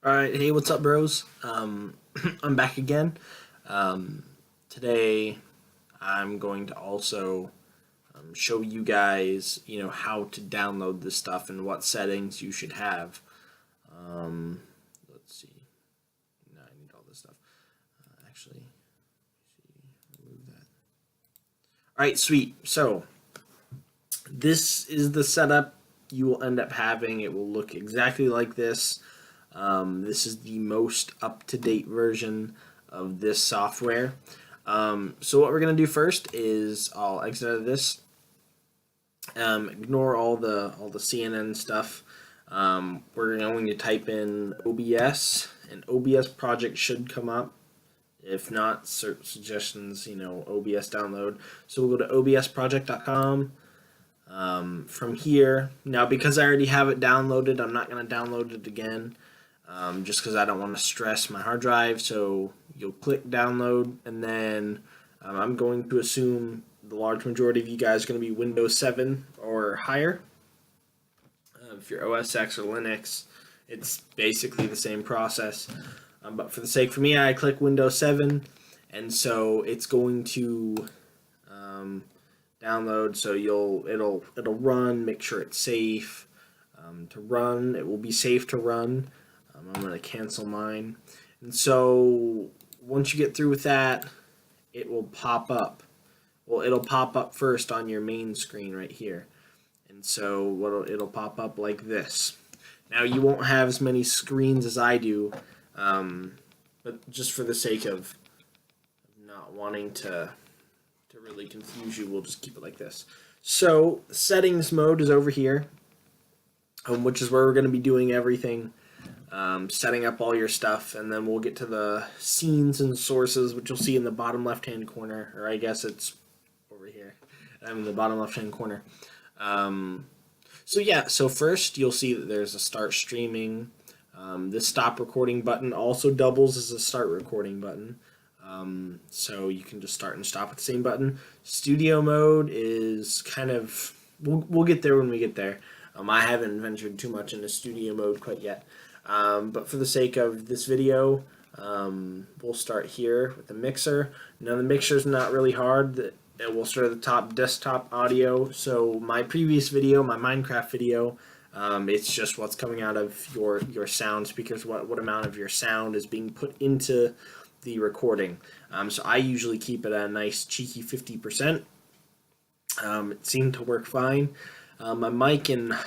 Alright, hey, what's up, bros? I'm back again. Today, I'm going to also show you guys, how to download this stuff and what settings you should have. Let's see. No, I need all this stuff. Actually, remove that. Alright, sweet. So, this is the setup you will end up having. It will look exactly like this. This is the most up-to-date version of this software. So what we're going to do first is I'll exit out of this. Ignore all the CNN stuff. We're going to type in OBS, and OBS project should come up. If not, search suggestions, OBS download. So we'll go to obsproject.com. From here, now because I already have it downloaded, I'm not going to download it again. Just because I don't want to stress my hard drive. So you'll click download, and then I'm going to assume the large majority of you guys are going to be Windows 7 or higher. If you're OS X or Linux, it's basically the same process. But for the sake for me, I click Windows 7, and so it's going to download. So it'll run. Make sure it's safe to run. It will be safe to run. I'm going to cancel mine. And so once you get through with that, it will pop up. Well, it'll pop up first on your main screen right here. And so it'll pop up like this. Now, you won't have as many screens as I do, but just for the sake of not wanting to really confuse you, we'll just keep it like this. So settings mode is over here, which is where we're going to be doing everything. Setting up all your stuff, and then we'll get to the scenes and sources, which you'll see in the bottom left-hand corner, or I guess it's over here. In the bottom left-hand corner. So first you'll see that there's a start streaming. This stop recording button also doubles as a start recording button. So you can just start and stop with the same button. Studio mode is kind of, we'll get there when we get there. I haven't ventured too much into studio mode quite yet. But for the sake of this video, we'll start here with the mixer. Now the mixer is not really hard. It will start at the top, desktop audio. So my previous video, my Minecraft video, it's just what's coming out of your sound speakers, what amount of your sound is being put into the recording. So I usually keep it at a nice cheeky 50%. It seemed to work fine. My mic and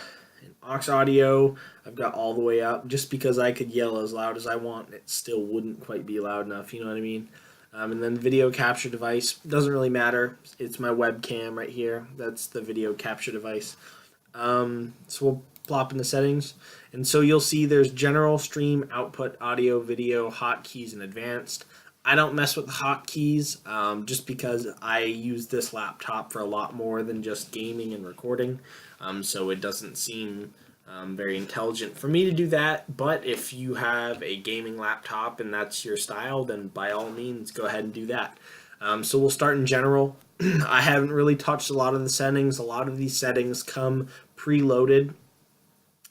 aux audio, I've got all the way up, just because I could yell as loud as I want, it still wouldn't quite be loud enough, you know what I mean? And then video capture device, doesn't really matter, it's my webcam right here, that's the video capture device. So we'll plop in the settings, and so you'll see there's general, stream, output, audio, video, hotkeys, and advanced. I don't mess with the hotkeys, just because I use this laptop for a lot more than just gaming and recording. So it doesn't seem very intelligent for me to do that. But if you have a gaming laptop and that's your style, then by all means, go ahead and do that. So we'll start in general. I haven't really touched a lot of the settings. A lot of these settings come preloaded.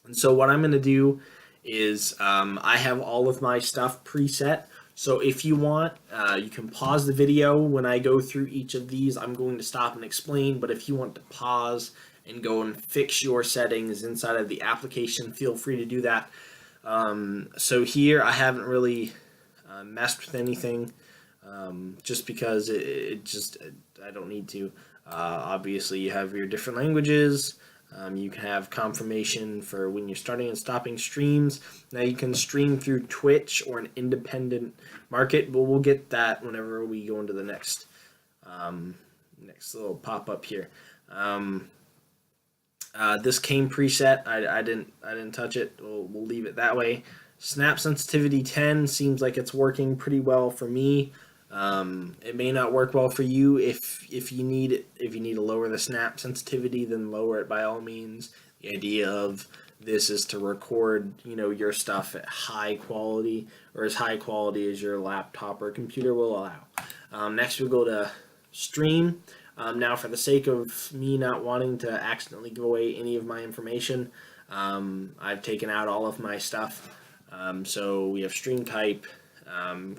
And so what I'm going to do is I have all of my stuff preset. So if you want, you can pause the video when I go through each of these. I'm going to stop and explain, but if you want to pause and go and fix your settings inside of the application, feel free to do that. So here I haven't really messed with anything, just because I don't need to. Obviously you have your different languages. You can have confirmation for when you're starting and stopping streams. Now you can stream through Twitch or an independent market, but we'll get that whenever we go into the next little pop-up here. This came preset. I didn't touch it. We'll leave it that way. Snap sensitivity 10 seems like it's working pretty well for me. It may not work well for you. If you need to lower the snap sensitivity, then lower it by all means. The idea of this is to record, your stuff at high quality, or as high quality as your laptop or computer will allow. Next we'll go to stream. Now, for the sake of me not wanting to accidentally give away any of my information, I've taken out all of my stuff. So we have stream type,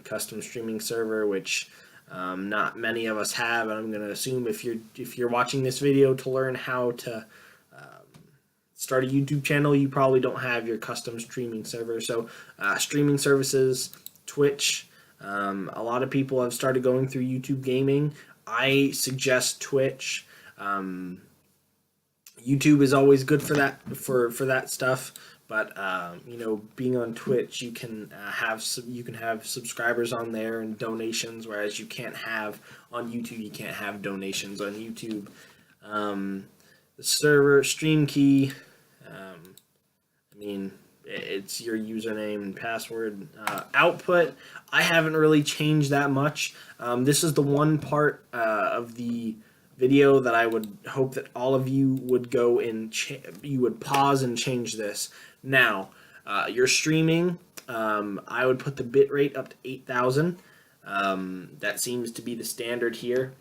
custom streaming server, which not many of us have. And I'm going to assume if you're watching this video to learn how to start a YouTube channel, you probably don't have your custom streaming server. So streaming services, Twitch. A lot of people have started going through YouTube gaming. I suggest Twitch. YouTube is always good for that stuff. But being on Twitch, you can have subscribers on there and donations, whereas you can't have on YouTube. You can't have donations on YouTube. The server stream key. It's your username and password. Output, I haven't really changed that much. This is the one part of the video that I would hope that all of you would go and you would pause and change this. Now, you're streaming. I would put the bit rate up to 8,000. That seems to be the standard here.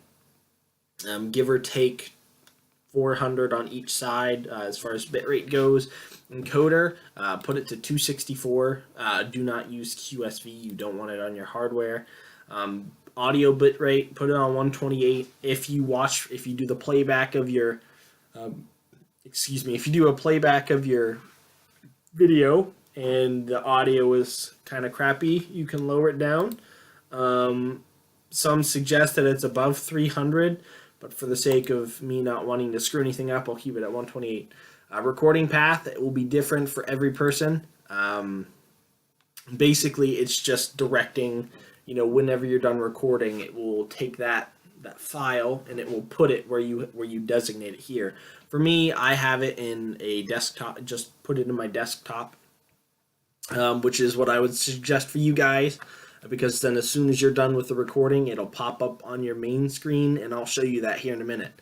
Give or take 400 on each side as far as bitrate goes. Encoder, put it to 264. Do not use QSV. You don't want it on your hardware. Audio bitrate, put it on 128. If you do the playback of your, if you do a playback of your video and the audio is kind of crappy, you can lower it down. Some suggest that it's above 300. But for the sake of me not wanting to screw anything up, I'll keep it at 128. Recording path, it will be different for every person. Basically, it's just directing, whenever you're done recording, it will take that file and it will put it where you designate it here. For me, I have it in a desktop, just put it in my desktop, which is what I would suggest for you guys. Because then as soon as you're done with the recording, it'll pop up on your main screen, and I'll show you that here in a minute.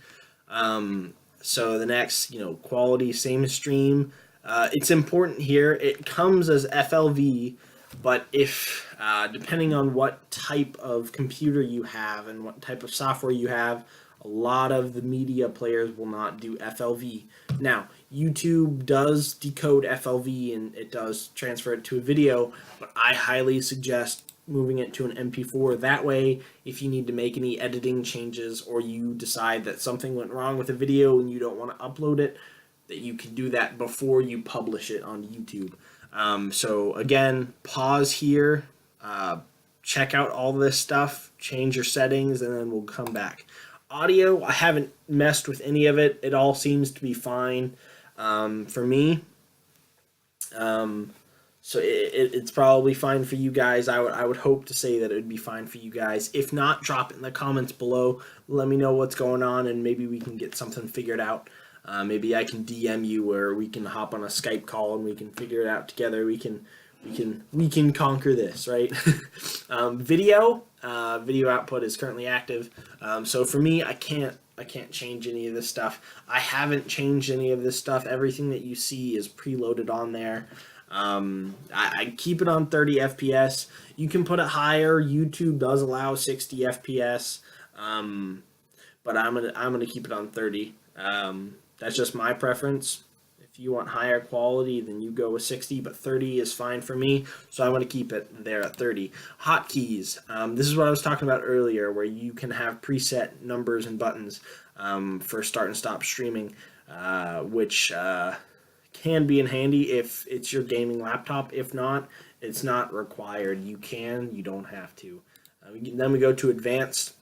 So the next, quality, same stream. It's important here. It comes as FLV, but if, depending on what type of computer you have and what type of software you have, a lot of the media players will not do FLV. Now, YouTube does decode FLV, and it does transfer it to a video, but I highly suggest moving it to an MP4. That way, if you need to make any editing changes or you decide that something went wrong with a video and you don't want to upload it, that you can do that before you publish it on YouTube. So again, pause here, check out all this stuff, change your settings, and then we'll come back. Audio, I haven't messed with any of it. It all seems to be fine for me. So it's probably fine for you guys. I would hope to say that it would be fine for you guys. If not, drop it in the comments below. Let me know what's going on, and maybe we can get something figured out. Maybe I can DM you, or we can hop on a Skype call and we can figure it out together. We can conquer this, right? Video output is currently active. So for me, I can't change any of this stuff. I haven't changed any of this stuff. Everything that you see is preloaded on there. I keep it on 30 FPS. You can put it higher. YouTube does allow 60 FPS, but I'm gonna keep it on 30. That's just my preference. If you want higher quality, then you go with 60, but 30 is fine for me, so I'm going to keep it there at 30. Hotkeys. This is what I was talking about earlier, where you can have preset numbers and buttons for start and stop streaming, which can be in handy if it's your gaming laptop. If not, it's not required. You don't have to. Then we go to advanced.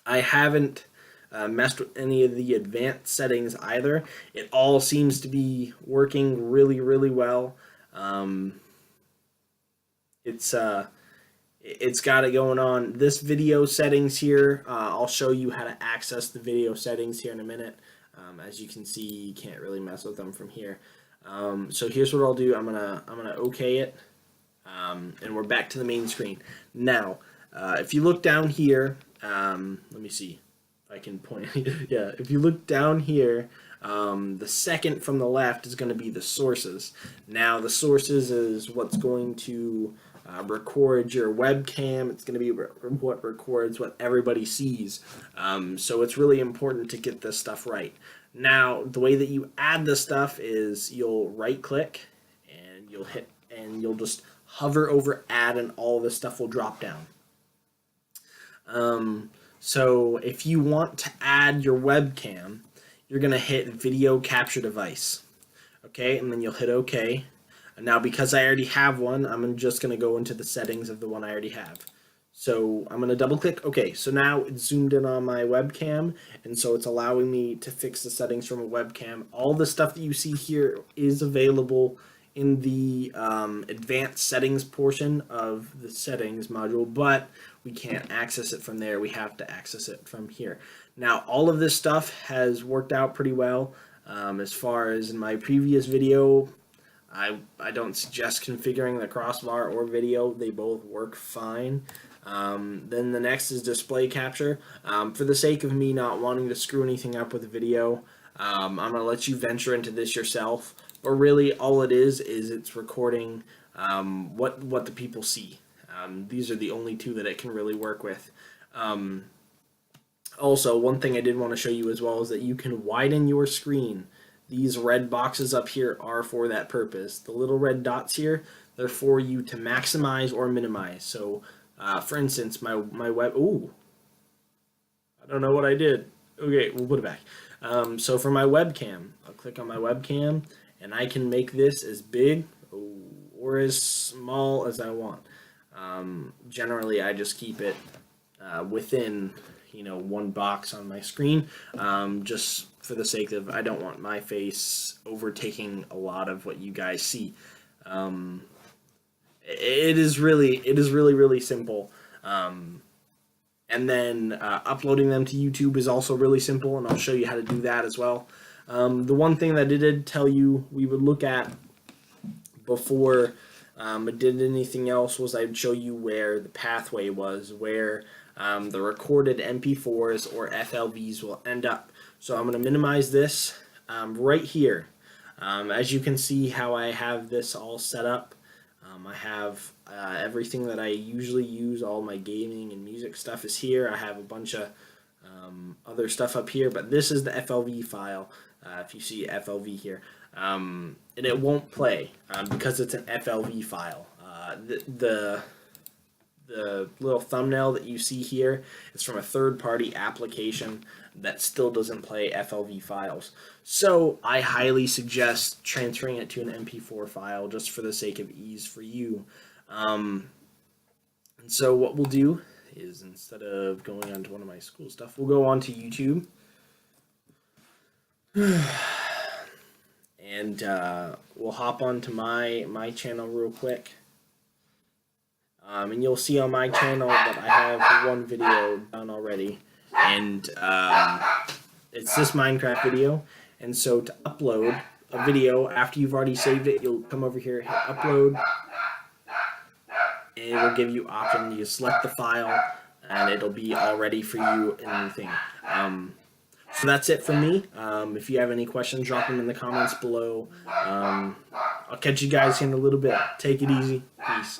I haven't messed with any of the advanced settings either. It all seems to be working really, really well. It's got it going on. This video settings here, I'll show you how to access the video settings here in a minute. As you can see, you can't really mess with them from here. So here's what I'll do. I'm gonna OK it, and we're back to the main screen. Now, if you look down here, let me see if I can point. Yeah, if you look down here, the second from the left is going to be the sources. Now, the sources is what's going to record your webcam. It's going to be what records what everybody sees. So it's really important to get this stuff right. Now, the way that you add this stuff is you'll right click and you'll hit and you'll just hover over add, and all this stuff will drop down. So if you want to add your webcam, you're going to hit video capture device. Okay, and then you'll hit OK. And now because I already have one, I'm just going to go into the settings of the one I already have. So I'm going to double click. Okay, so now it's zoomed in on my webcam, and so it's allowing me to fix the settings from a webcam. All the stuff that you see here is available in the advanced settings portion of the settings module, but we can't access it from there. We have to access it from here. Now, all of this stuff has worked out pretty well. As far as in my previous video, I don't suggest configuring the crossbar or video. They both work fine. Then the next is display capture. For the sake of me not wanting to screw anything up with the video, I'm going to let you venture into this yourself. But really, all it is it's recording what the people see. These are the only two that it can really work with. Also, one thing I did want to show you as well is that you can widen your screen. These red boxes up here are for that purpose. The little red dots here, they're for you to maximize or minimize. So, for instance, my web... Ooh! I don't know what I did. Okay, we'll put it back. So for my webcam, I'll click on my webcam, and I can make this as big or as small as I want. Generally, I just keep it within, one box on my screen, just for the sake of I don't want my face overtaking a lot of what you guys see. It is really simple. And then uploading them to YouTube is also really simple, and I'll show you how to do that as well. The one thing that I did tell you we would look at before I did anything else was I'd show you where the pathway was, where the recorded MP4s or FLVs will end up. So I'm going to minimize this right here. As you can see how I have this all set up. I have everything that I usually use. All my gaming and music stuff is here. I have a bunch of other stuff up here, but this is the FLV file. If you see FLV here, and it won't play because it's an FLV file. The little thumbnail that you see here is from a third-party application that still doesn't play FLV files. So I highly suggest transferring it to an MP4 file just for the sake of ease for you. And so what we'll do is, instead of going on to one of my school stuff, we'll go on to YouTube. And we'll hop onto my channel real quick. And you'll see on my channel that I have one video done already, and it's this Minecraft video. And so to upload a video after you've already saved it, you'll come over here, hit upload, and it will give you option. You select the file, and it'll be all ready for you and everything. So that's it from me. If you have any questions, drop them in the comments below. I'll catch you guys in a little bit. Take it easy. Peace.